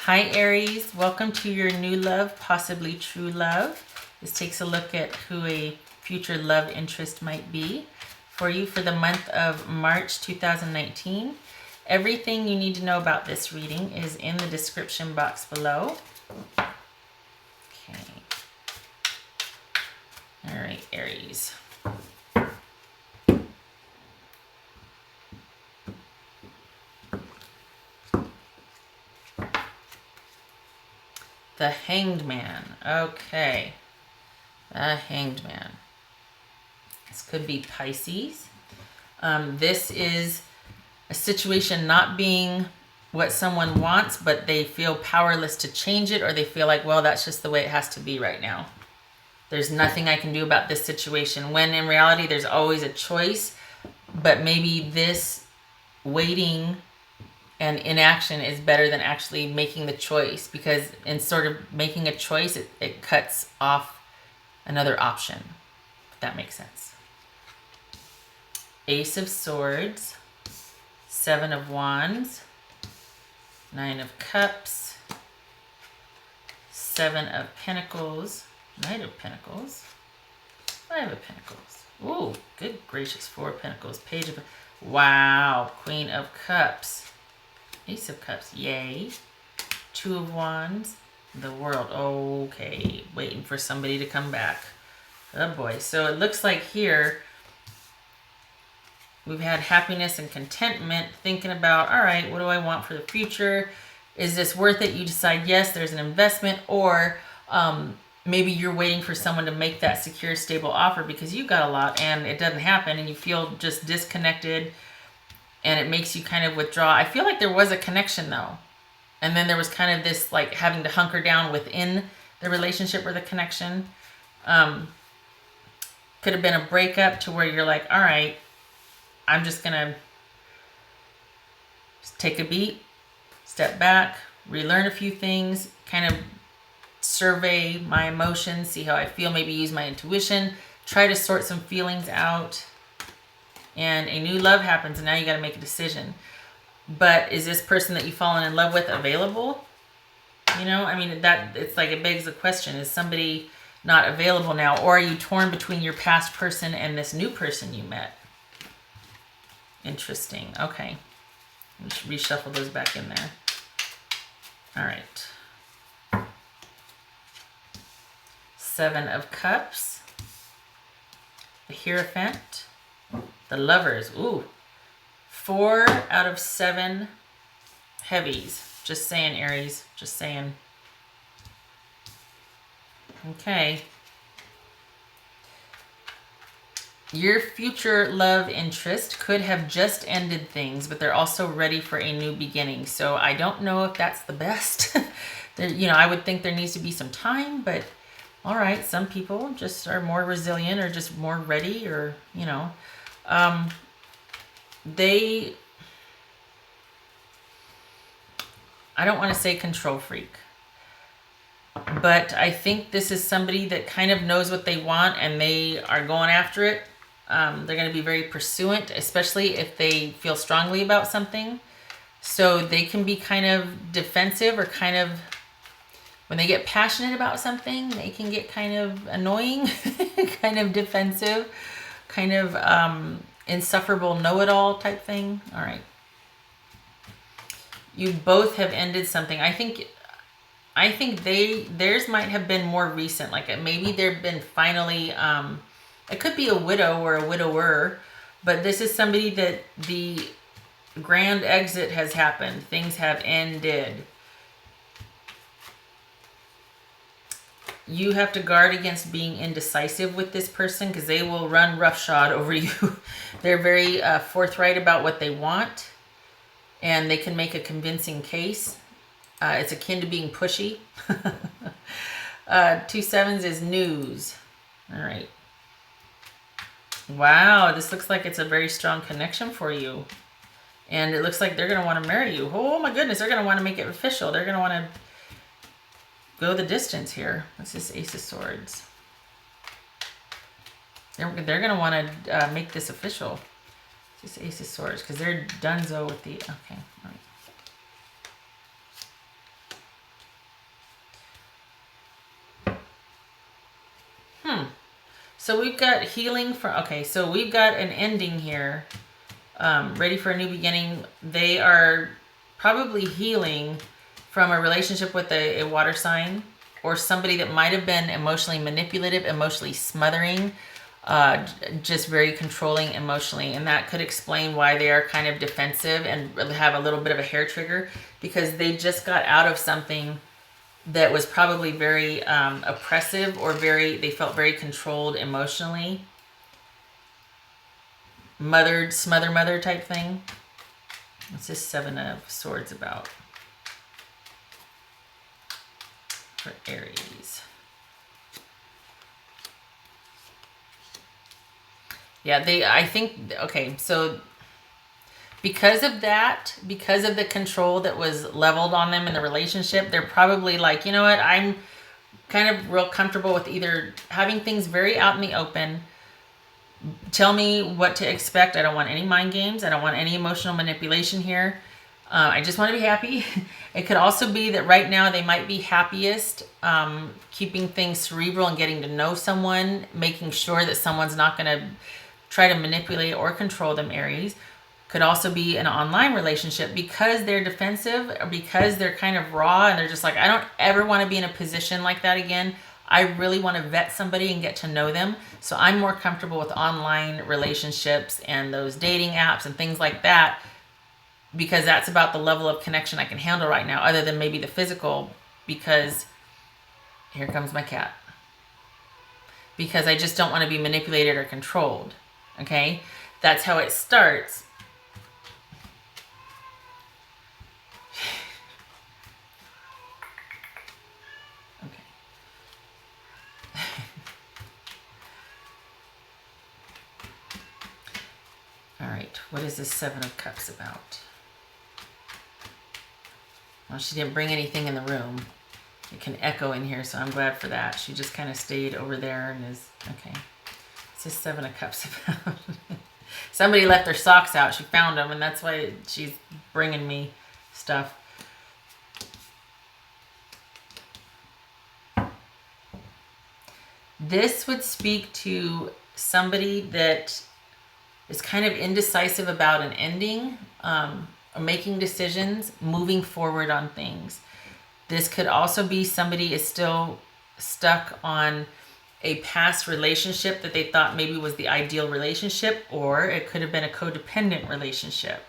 Hi Aries, welcome to your new love, possibly true love. This takes a look at who a future love interest might be for you for the month of March 2019. Everything you need to know about this reading is in the description box below. Okay. All right, Aries. The Hanged Man. Okay. The Hanged Man. This could be Pisces. This is a situation not being what someone wants, but they feel powerless to change it, or they feel like, well, that's just the way it has to be right now. There's nothing I can do about this situation. When in reality, there's always a choice, but maybe this waiting and inaction is better than actually making the choice, because in sort of making a choice, it cuts off another option, if that makes sense. Ace of Swords, Seven of Wands, Nine of Cups, Seven of Pentacles, Knight of Pentacles, Five of Pentacles. Ooh, good gracious, Four of Pentacles, Page of... Wow, Queen of Cups, Ace of Cups, yay. Two of Wands, the World. Okay, waiting for somebody to come back. Oh boy, so it looks like here we've had happiness and contentment, thinking about, all right, what do I want for the future? Is this worth it? You decide yes, there's an investment, or maybe you're waiting for someone to make that secure, stable offer because you got a lot and it doesn't happen and you feel just disconnected and it makes you kind of withdraw. I feel like there was a connection though. And then there was kind of this like having to hunker down within the relationship or the connection. Could have been a breakup to where you're like, all right, I'm just going to take a beat, step back, relearn a few things, kind of survey my emotions, see how I feel, maybe use my intuition, try to sort some feelings out. And a new love happens and now you got to make a decision. But is this person that you've fallen in love with available? You know, I mean, that it's like it begs the question, is somebody not available now? Or are you torn between your past person and this new person you met? Interesting. Okay. We should reshuffle those back in there. All right. Seven of Cups. The Hierophant. The Lovers. Ooh. 4 out of 7 heavies. Just saying, Aries. Just saying. Okay. Your future love interest could have just ended things, but they're also ready for a new beginning. So I don't know if that's the best. You know, I would think there needs to be some time, but all right, some people just are more resilient or just more ready, or, you know, I don't want to say control freak, but I think this is somebody that kind of knows what they want and they are going after it. They're going to be very pursuant, especially if they feel strongly about something. So they can be kind of defensive, or kind of, when they get passionate about something, they can get kind of annoying, kind of defensive, kind of insufferable know-it-all type thing. All right. You both have ended something. I think theirs might have been more recent. Like maybe they've been finally, it could be a widow or a widower, but this is somebody that the grand exit has happened. Things have ended. You have to guard against being indecisive with this person, because they will run roughshod over you. They're very forthright about what they want, and they can make a convincing case. It's akin to being pushy. 2 sevens is news. All right. Wow, this looks like it's a very strong connection for you. And it looks like they're going to want to marry you. Oh my goodness, they're going to want to make it official. They're going to want to go the distance here. What's this Ace of Swords? They're going to want to make this official. This Ace of Swords, because they're donezo with the... Okay, all right. So we've got healing for, okay, so we've got an ending here. Ready for a new beginning. They are probably healing from a relationship with a water sign or somebody that might have been emotionally manipulative, emotionally smothering, just very controlling emotionally. And that could explain why they are kind of defensive and have a little bit of a hair trigger, because they just got out of something that was probably very oppressive, or they felt very controlled emotionally. Smother type thing. What's this Seven of Swords about for Aries? Yeah, I think, okay, so because of that, because of the control that was leveled on them in the relationship, they're probably like, you know what, I'm kind of real comfortable with either having things very out in the open. Tell me what to expect. I don't want any mind games. I don't want any emotional manipulation here. I just want to be happy. It could also be that right now they might be happiest keeping things cerebral and getting to know someone, making sure that someone's not going to try to manipulate or control them, Aries. Could also be an online relationship because they're defensive, or because they're kind of raw and they're just like, I don't ever want to be in a position like that again. I really want to vet somebody and get to know them. So I'm more comfortable with online relationships and those dating apps and things like that, because that's about the level of connection I can handle right now, other than maybe the physical, because here comes my cat. Because I just don't want to be manipulated or controlled. Okay? That's how it starts. All right, what is this Seven of Cups about? Well, she didn't bring anything in the room. It can echo in here, so I'm glad for that. She just kind of stayed over there and is, okay. What's this Seven of Cups about? Somebody left their socks out. She found them, and that's why she's bringing me stuff. This would speak to somebody that is kind of indecisive about an ending, or making decisions, moving forward on things. This could also be somebody is still stuck on a past relationship that they thought maybe was the ideal relationship, or it could have been a codependent relationship.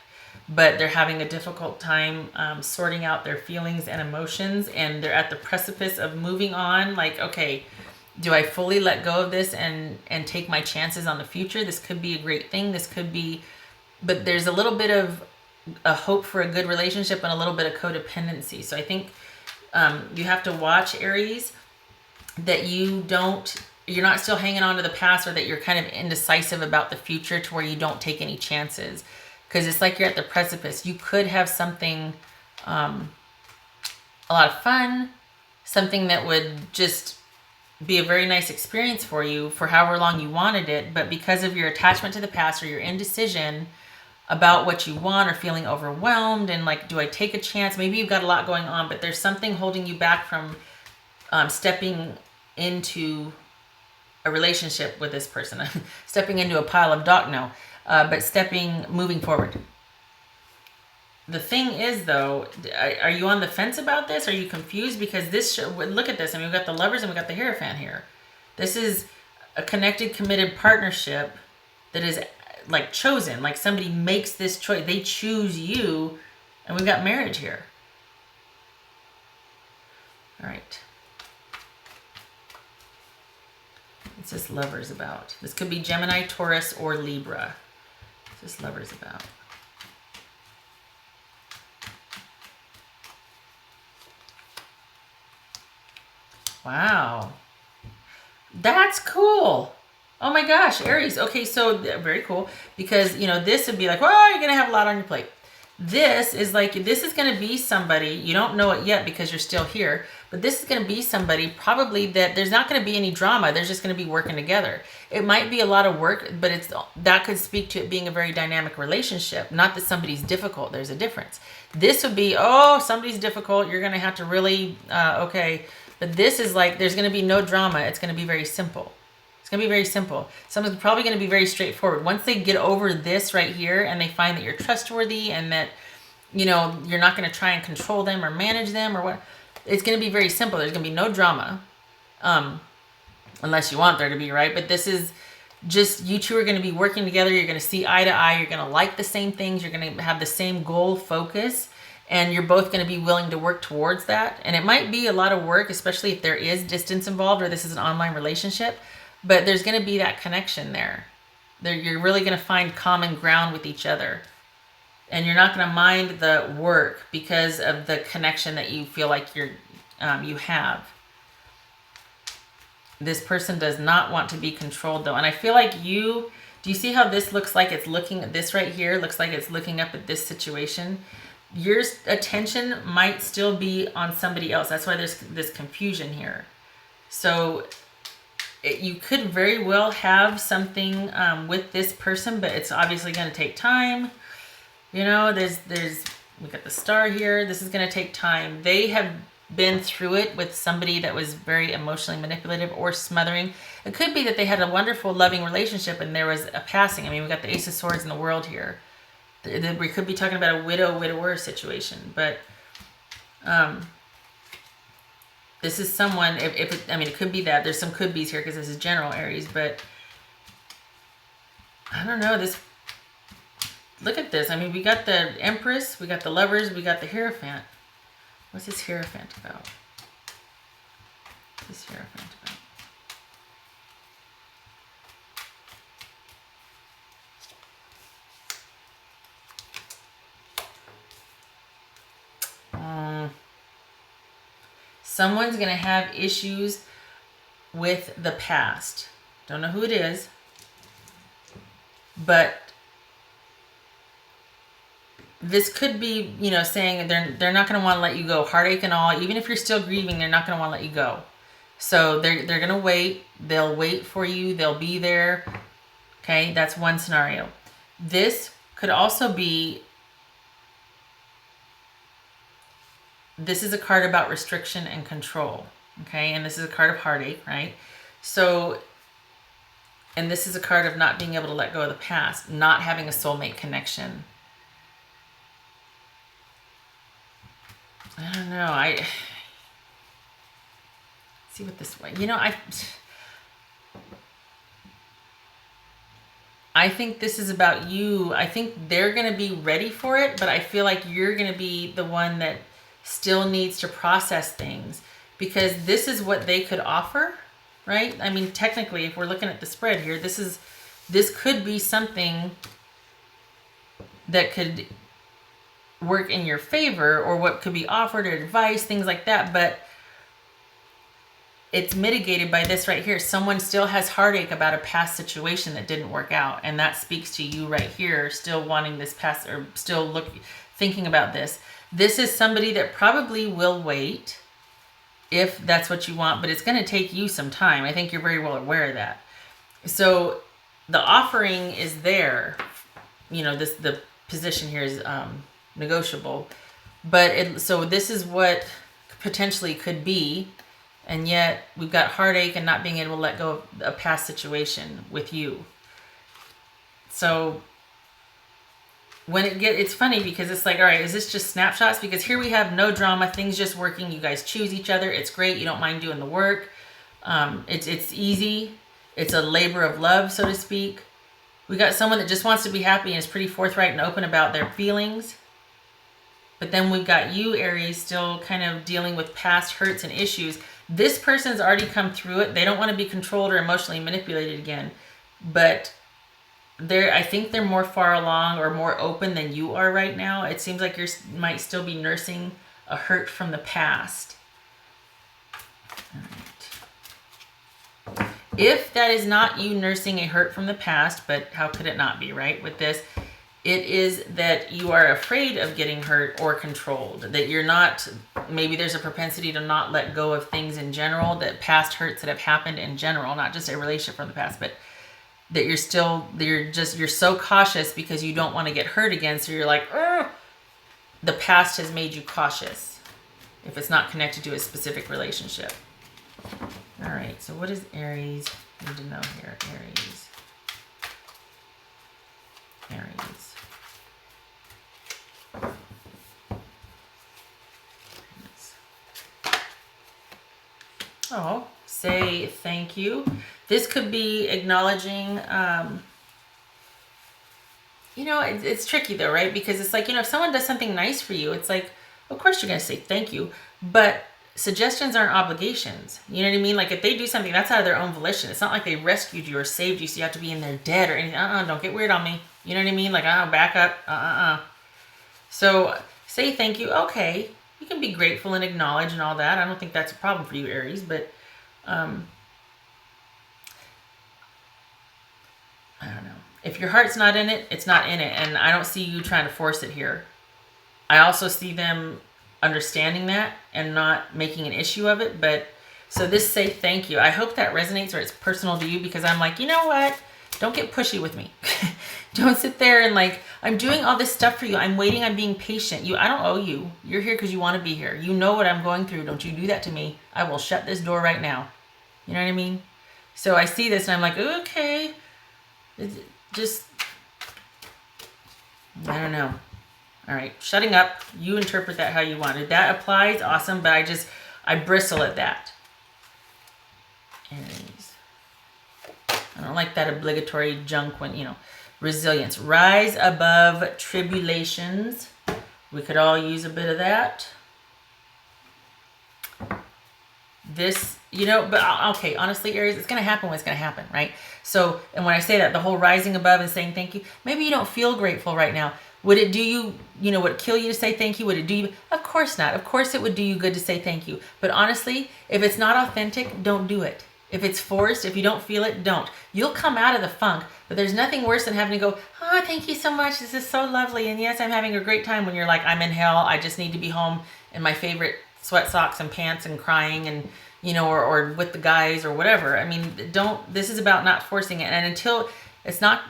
But they're having a difficult time sorting out their feelings and emotions, and they're at the precipice of moving on. Like, okay, do I fully let go of this and take my chances on the future? This could be a great thing. This could be, but there's a little bit of a hope for a good relationship and a little bit of codependency. So I think you have to watch, Aries, that you're not still hanging on to the past, or that you're kind of indecisive about the future to where you don't take any chances. Because it's like you're at the precipice. You could have something, a lot of fun, something that would just be a very nice experience for you for however long you wanted it, but because of your attachment to the past or your indecision about what you want, or feeling overwhelmed and like, do I take a chance? Maybe you've got a lot going on, but there's something holding you back from stepping into a relationship with this person. Stepping into a pile of dog, no, but moving forward. The thing is, though, are you on the fence about this? Are you confused? Because look at this. I mean, we've got the Lovers and we've got the Hierophant here. This is a connected, committed partnership that is like chosen. Like somebody makes this choice. They choose you, and we've got marriage here. All right. What's this Lovers about? This could be Gemini, Taurus, or Libra. What's this Lovers about? Wow. That's cool. Oh my gosh, Aries. Okay, so very cool. Because, this would be like, well, you're going to have a lot on your plate. This is going to be somebody, you don't know it yet because you're still here, but this is going to be somebody probably that there's not going to be any drama. There's just going to be working together. It might be a lot of work, but that could speak to it being a very dynamic relationship. Not that somebody's difficult. There's a difference. This would be, somebody's difficult. You're going to have to really, okay. But this is like, there's going to be no drama. It's going to be very simple. It's going to be very simple. Someone's probably going to be very straightforward. Once they get over this right here and they find that you're trustworthy and that, you know, you're not going to try and control them or manage them or what, it's going to be very simple. There's going to be no drama, unless you want there to be, right? But this is just, you two are going to be working together. You're going to see eye to eye. You're going to like the same things. You're going to have the same goal focus, and you're both going to be willing to work towards that. And it might be a lot of work, especially if there is distance involved or this is an online relationship, but there's going to be that connection there. You're really going to find common ground with each other. And you're not going to mind the work because of the connection that you feel like you have. This person does not want to be controlled though. And I feel like do you see how this looks like it's looking at this right here? Looks like it's looking up at this situation. Your attention might still be on somebody else. That's why there's this confusion here. So you could very well have something with this person, but it's obviously going to take time. You know, we got the star here. This is going to take time. They have been through it with somebody that was very emotionally manipulative or smothering. It could be that they had a wonderful, loving relationship and there was a passing. I mean, we got the Ace of Swords in the world here. We could be talking about a widower situation, but this is someone, it could be that. There's some could be's here because this is general Aries, but I don't know. Look at this. I mean, we got the Empress, we got the Lovers, we got the Hierophant. What's this Hierophant about? What's this Hierophant about? Someone's going to have issues with the past. Don't know who it is, but this could be, you know, saying they're not going to want to let you go. Heartache and all. Even if you're still grieving, they're not going to want to let you go. So they're going to wait. They'll wait for you. They'll be there. Okay, that's one scenario. This could also be, this is a card about restriction and control. Okay, and this is a card of heartache, right? So, and this is a card of not being able to let go of the past, not having a soulmate connection. I don't know. I see what this way. You know, I think this is about you. I think they're going to be ready for it, but I feel like you're going to be the one that still needs to process things, because this is what they could offer, right? I mean, technically, if we're looking at the spread here, this could be something that could work in your favor, or what could be offered, or advice, things like that, but it's mitigated by this right here. Someone still has heartache about a past situation that didn't work out, and that speaks to you right here, still wanting this past, or still thinking about this. This is somebody that probably will wait if that's what you want, but it's going to take you some time. I think you're very well aware of that. So the offering is there. You know, the position here is negotiable, but so this is what potentially could be, and yet we've got heartache and not being able to let go of a past situation with you. So when it's funny because it's like, all right, is this just snapshots? Because here we have no drama, things just working. You guys choose each other. It's great. You don't mind doing the work. It's easy. It's a labor of love, so to speak. We got someone that just wants to be happy and is pretty forthright and open about their feelings. But then we've got you, Aries, still kind of dealing with past hurts and issues. This person's already come through it. They don't want to be controlled or emotionally manipulated again. But I think they're more far along or more open than you are right now. It seems like you might still be nursing a hurt from the past. All right. If that is not you nursing a hurt from the past, but how could it not be, right? With this, it is that you are afraid of getting hurt or controlled, that you're not, maybe there's a propensity to not let go of things in general, that past hurts that have happened in general, not just a relationship from the past, but that you're so cautious because you don't want to get hurt again. So you're like, ugh! The past has made you cautious if it's not connected to a specific relationship. All right. So what is Aries need to know here, Aries. Aries. Oh, say thank you. This could be acknowledging, you know, it's tricky though, right? Because it's like, you know, if someone does something nice for you, it's like, of course you're going to say thank you. But suggestions aren't obligations. You know what I mean? Like if they do something, that's out of their own volition. It's not like they rescued you or saved you, so you have to be in their debt or anything. Don't get weird on me. You know what I mean? Like, back up. So say thank you. Okay. You can be grateful and acknowledge and all that. I don't think that's a problem for you, Aries, but I don't know. If your heart's not in it, it's not in it. And I don't see you trying to force it here. I also see them understanding that and not making an issue of it. But so this say thank you. I hope that resonates or it's personal to you, because I'm like, you know what? Don't get pushy with me. Don't sit there and like, I'm doing all this stuff for you. I'm waiting. I'm being patient. I don't owe you. You're here because you want to be here. You know what I'm going through. Don't you do that to me. I will shut this door right now. You know what I mean? So I see this and I'm like, okay. It's just, I don't know. All right, shutting up. You interpret that how you want. If that applies, awesome. But I bristle at that. Aries. I don't like that obligatory junk when, you know, resilience. Rise above tribulations. We could all use a bit of that. This, you know, but okay, honestly, Aries, it's going to happen when it's going to happen, right? So, and when I say that, the whole rising above and saying thank you, maybe you don't feel grateful right now. Would it do you, you know, would it kill you to say thank you? Would it do you? Of course not. Of course it would do you good to say thank you. But honestly, if it's not authentic, don't do it. If it's forced, if you don't feel it, don't. You'll come out of the funk, but there's nothing worse than having to go, oh, thank you so much. This is so lovely. And yes, I'm having a great time, when you're like, I'm in hell. I just need to be home in my favorite sweat socks and pants and crying and, you know, or with the guys or whatever. I mean, this is about not forcing it. And until it's not,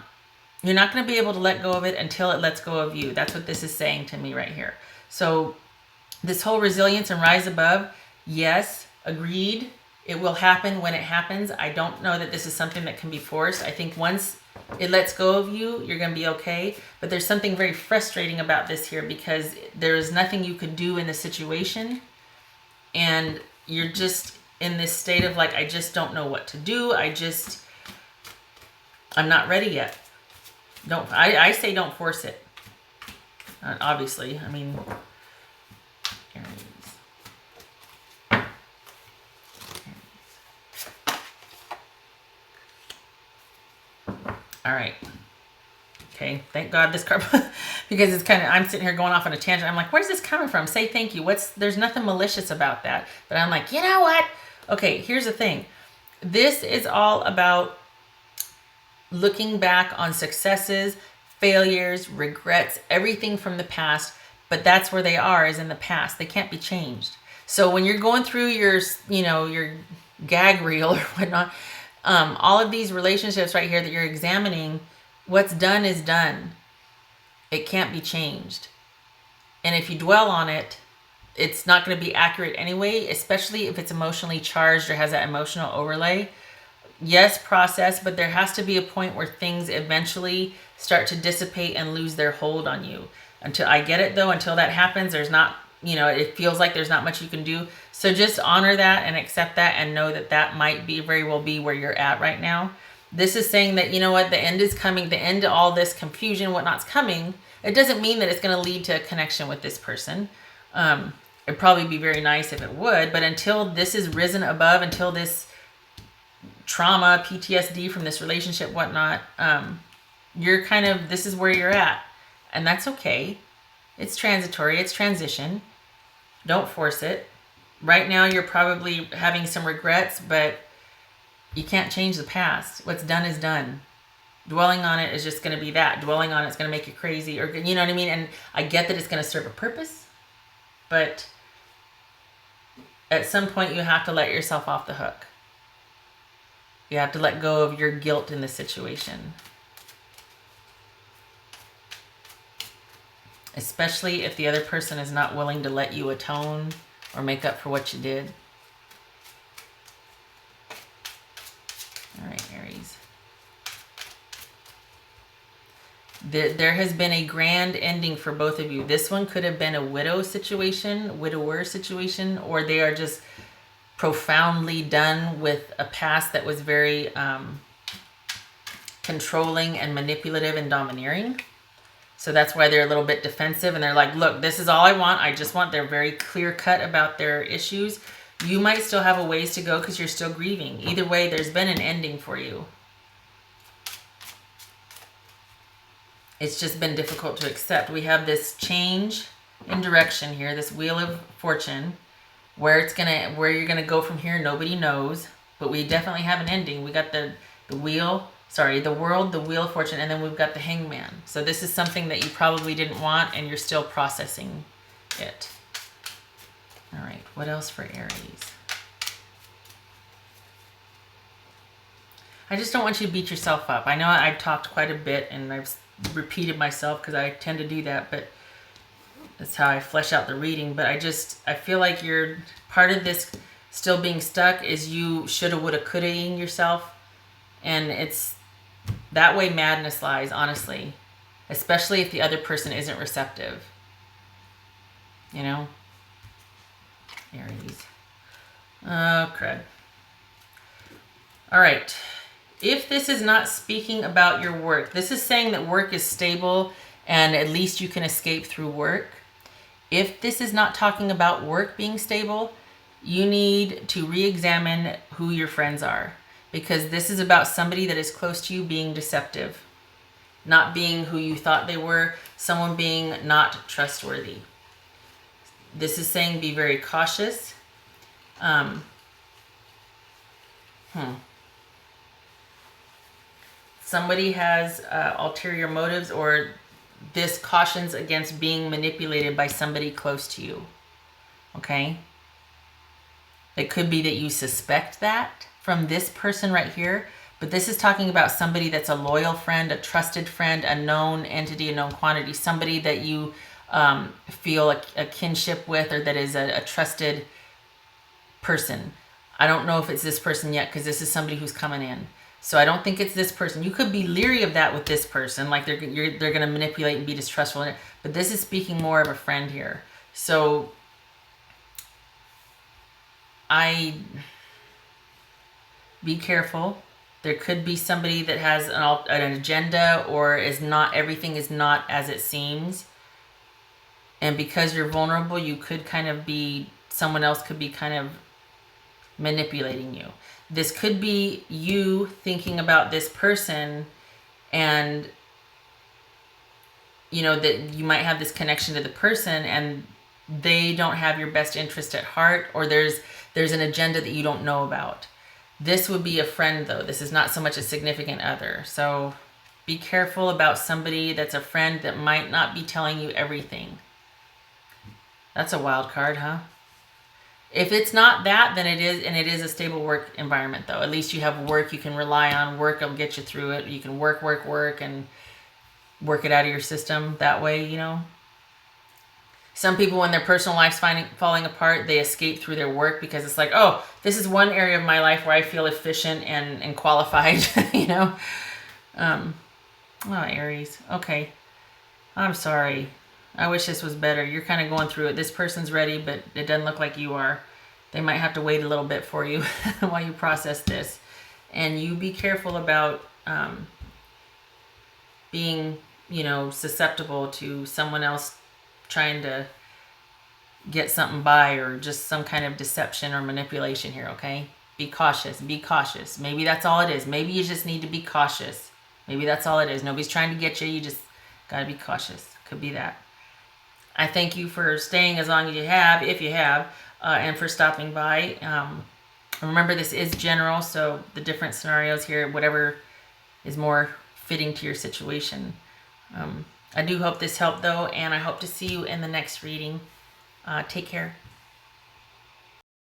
you're not going to be able to let go of it until it lets go of you. That's what this is saying to me right here. So this whole resilience and rise above, yes, agreed. It will happen when it happens. I don't know that this is something that can be forced. I think once it lets go of you, you're going to be okay. But there's something very frustrating about this here, because there is nothing you could do in the situation. And you're just in this state of like, I just don't know what to do. I'm not ready yet. I say don't force it. Obviously, I mean, Aries. All right. Okay. Thank God this card, because it's kind of, I'm sitting here going off on a tangent. I'm like, where's this coming from? Say thank you. There's nothing malicious about that. But I'm like, you know what? Okay, here's the thing. This is all about looking back on successes, failures, regrets, everything from the past. But that's where they are, is in the past. They can't be changed. So when you're going through your, you know, your gag reel or whatnot, all of these relationships right here that you're examining, what's done is done. It can't be changed. And if you dwell on it, it's not going to be accurate anyway, especially if it's emotionally charged or has that emotional overlay. Yes, process, but there has to be a point where things eventually start to dissipate and lose their hold on you. Until I get it though, until that happens, there's not, you know, it feels like there's not much you can do. So just honor that and accept that, and know that that might be very well be where you're at right now. This is saying that, you know what, the end is coming, the end to all this confusion, whatnot's coming. It doesn't mean that it's going to lead to a connection with this person. It'd probably be very nice if it would, but until this is risen above, until this trauma, PTSD from this relationship, whatnot, you're kind of, this is where you're at. And that's okay. It's transitory. It's transition. Don't force it. Right now, you're probably having some regrets, but you can't change the past. What's done is done. Dwelling on it is just going to be that. Dwelling on it's going to make you crazy, or, you know what I mean? And I get that it's going to serve a purpose, but at some point you have to let yourself off the hook. You have to let go of your guilt in the situation. Especially if the other person is not willing to let you atone or make up for what you did. All right, There has been a grand ending for both of you. This one could have been a widower situation, or they are just profoundly done with a past that was very controlling and manipulative and domineering. So that's why they're a little bit defensive, and they're like, look, this is all I want. I just want, they're very clear cut about their issues. You might still have a ways to go because you're still grieving. Either way, there's been an ending for you. It's just been difficult to accept. We have this change in direction here, this Wheel of Fortune. Where you're gonna go from here, nobody knows. But we definitely have an ending. We got the World, the Wheel of Fortune, and then we've got the Hangman. So this is something that you probably didn't want, and you're still processing it. All right, what else for Aries? I just don't want you to beat yourself up. I know I've talked quite a bit, and I've repeated myself because I tend to do that, but that's how I flesh out the reading. But I feel like you're part of this still being stuck is you shoulda, woulda, coulda-ing yourself. And it's that way madness lies, honestly. Especially if the other person isn't receptive. You know? Aries. Oh, crud. All right. If this is not speaking about your work, this is saying that work is stable and at least you can escape through work. If this is not talking about work being stable, you need to re-examine who your friends are, because this is about somebody that is close to you being deceptive, not being who you thought they were, someone being not trustworthy. This is saying be very cautious. Somebody has ulterior motives, or this cautions against being manipulated by somebody close to you. Okay? It could be that you suspect that from this person right here, but this is talking about somebody that's a loyal friend, a trusted friend, a known entity, a known quantity, somebody that you feel a kinship with, or that is a trusted person. I don't know if it's this person yet, because this is somebody who's coming in. So I don't think it's this person. You could be leery of that with this person, like they're going to manipulate and be distrustful. But this is speaking more of a friend here. So be careful. There could be somebody that has an agenda, or everything is not as it seems. And because you're vulnerable, you could someone else could be kind of manipulating you. This could be you thinking about this person, and that you might have this connection to the person and they don't have your best interest at heart, or there's an agenda that you don't know about. This would be a friend, though. This is not so much a significant other. So be careful about somebody that's a friend that might not be telling you everything. That's a wild card, huh? If it's not that, then it is, and it is a stable work environment, though. At least you have work you can rely on. Work will get you through it. You can work, and work it out of your system that way, Some people, when their personal life's falling apart, they escape through their work, because it's like, oh, this is one area of my life where I feel efficient and qualified, Oh, Aries. Okay. I'm sorry. I wish this was better. You're kind of going through it. This person's ready, but it doesn't look like you are. They might have to wait a little bit for you while you process this. And you be careful about being, susceptible to someone else trying to get something by, or just some kind of deception or manipulation here, okay? Be cautious. Be cautious. Maybe that's all it is. Maybe you just need to be cautious. Maybe that's all it is. Nobody's trying to get you. You just got to be cautious. Could be that. I thank you for staying as long as you have, if you have, and for stopping by. Remember, this is general, so the different scenarios here, whatever is more fitting to your situation. I do hope this helped, though, and I hope to see you in the next reading. Take care.